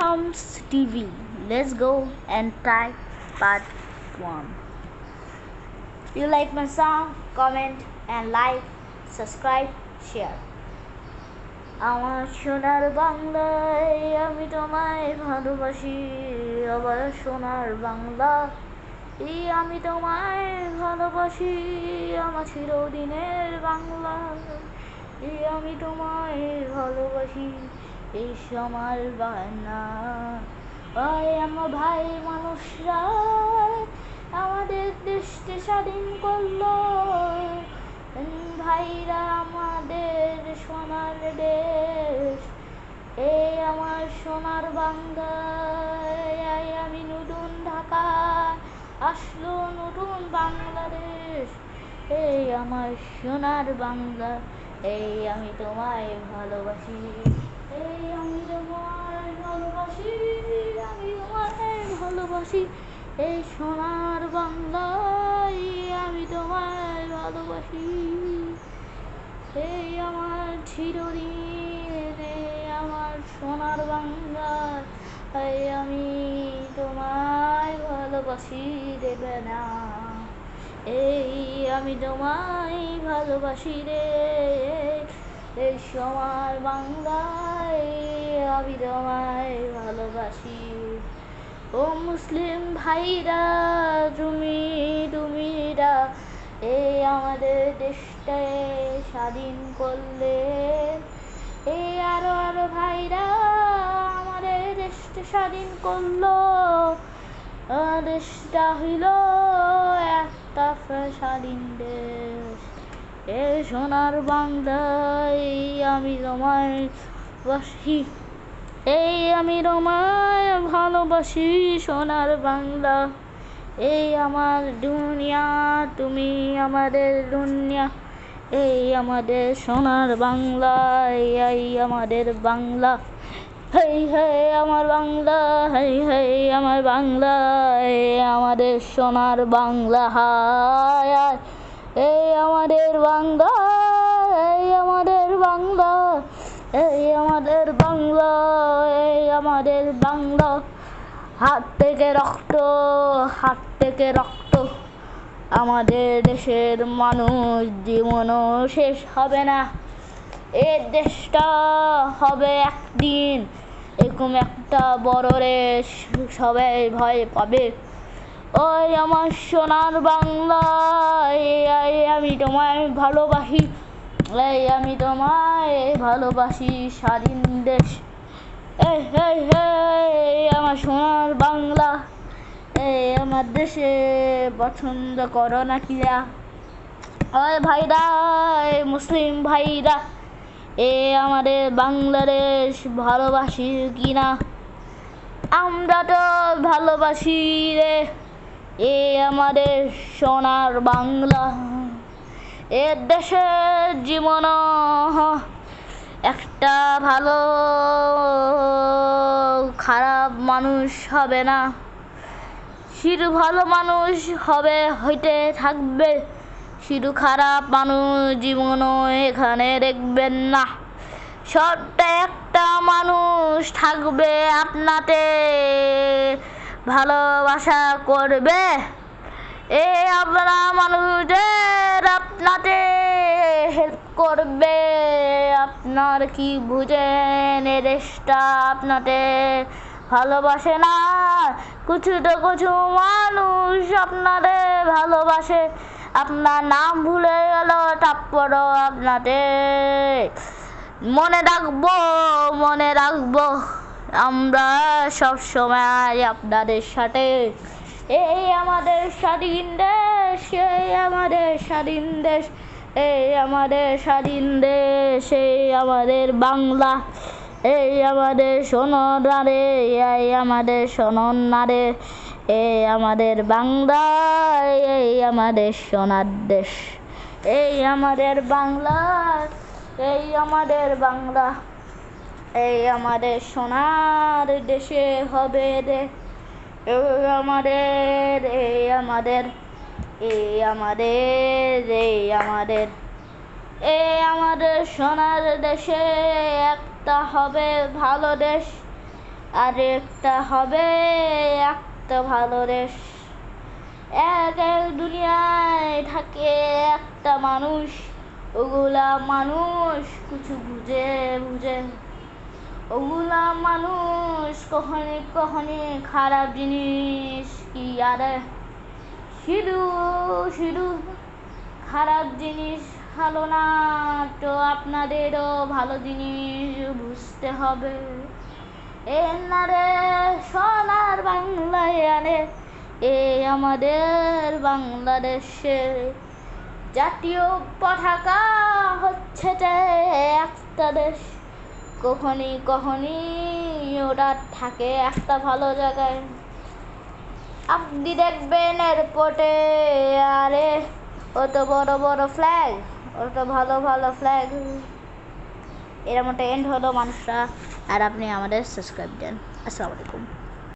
Homes TV. Let's go and try part 1. You like my song? Comment and like, subscribe, share. আমার সোনার বাংলায় আমি তোমায় ভালোবাসি, আমার সোনার বাংলা আমি তোমায় ভালোবাসি, আমার চিরদিনের বাংলা আমি তোমায় ভালোবাসি, এই আমার বান্না। আমার ভাই মানুষরা আমাদের দেশকে স্বাধীন করলো, ভাইরা আমাদের সোনার দেশ, এই আমার সোনার বাংলায় আমি নতুন ঢাকা আসলো নতুন বাংলাদেশ, এই আমার সোনার বাংলা এই আমি তোমায় ভালোবাসি, এই আমি তোমায় ভালোবাসি, আমি তোমায় ভালোবাসি, এই সোনার বাংলায় আমি তোমায় ভালোবাসি, এই আমার চিরদিন আমার সোনার বাংলা আমি তোমায় ভালোবাসি, দেবে না এই আমি তোমায় ভালোবাসি রে, এই সোনার বাংলায় আমি তোমায় ভালোবাসি। ও মুসলিম ভাইরা তুমিরা এই আমাদের দেশটাকে স্বাধীন করলে, এই আরো ভাইরা আমাদের দেশটা স্বাধীন করলো, দেশটা হইল একটা স্বাধীন দেশ, এই সোনার বাংলায় আমি তোমায় বাসি, এই আমি তোমায় ভালোবাসি, সোনার বাংলা এই আমার দুনিয়া, তুমি আমাদের দুনিয়া, এই আমাদের সোনার বাংলা এই আমাদের বাংলা, হেই হেই আমার বাংলা, হেই হেই আমার বাংলা এই আমাদের সোনার বাংলা, হায় এই আমাদের বাংলা, এই আমাদের বাংলা, এই আমাদের বাংলা, এই আমাদের বাংলা, হাত থেকে রক্ত আমাদের দেশের মানুষ জীবনও শেষ হবে না, এই দেশটা হবে একদিন এরকম একটা বড় দেশ, সবাই ভয় পাবে, ওই আমার সোনার বাংলা আমি তোমায় ভালোবাসি, এই আমি তোমায় ভালোবাসি, স্বাধীন দেশ আমার সোনার বাংলা, এই আমার দেশে পছন্দ করো না কিরা, ওই ভাইরা মুসলিম ভাইরা এ আমাদের বাংলাদেশ ভালোবাসি কিনা, আমরা তো ভালোবাসি রে, এ আমাদের সোনার বাংলা, এ দেশের জীবন একটা ভালো খারাপ মানুষ হবে না, শুধু ভালো মানুষ হবে হইতে থাকবে, শুধু খারাপ মানুষ জীবনও এখানে দেখবেন না, সবটা একটা মানুষ থাকবে আপনাতে ভালোবাসা করবে, এ আপনারা মানুষদের আপনাতে হেল্প করবে, আপনার কি বুঝেন এ দেশটা আপনাতে ভালোবাসে না, কিছু মানুষ আপনাদের ভালোবাসে, আপনার নাম ভুলে গেল তারপরও আপনাদের মনে রাখবো আমরা সব সময় আপনাদের সাথে, এই আমাদের স্বাধীন দেশ, এই আমাদের স্বাধীন দেশ, এই আমাদের স্বাধীন দেশ, এই আমাদের বাংলা, এই আমাদের সোনারে, এই আমাদের সোনারে, এই আমাদের বাংলা, এই আমাদের সোনার দেশ, এই আমাদের বাংলা, এই আমাদের বাংলা, এই আমাদের সোনার দেশে হবে রে, এই আমাদের, এই আমাদের, এই আমাদের, এই আমাদের, এই আমাদের সোনার দেশে একটা হবে ভালো দেশ, আর একটা হবে একটা ভালো দেশ। এক এক দুনিয়ায় থাকে একটা মানুষ, ওগুলা মানুষ কিছু বুঝে বুঝে, ওগুলা মানুষ কখনো কখনো খারাপ জিনিস কি আরে শুধু শুধু খারাপ জিনিস ভালো না, তো আপনাদেরও ভালো জিনিস বুঝতে হবে। এ না রে সোনার বাংলায় আনে, এ আমাদের বাংলাদেশে জাতীয় পতাকা হচ্ছে যে একটা দেশ। কখনি কখনি ওটা থাকে একটা ভালো জায়গায়। আপনি দেখবেন এয়ারপোর্টে আরে অত বড় বড় ফ্ল্যাগ, অত ভালো ভালো ফ্ল্যাগ। এর মতো এন্ড হলো মানুষরা। আর আপনি আমাদের সাবস্ক্রাইব দেন। আসসালামু আলাইকুম।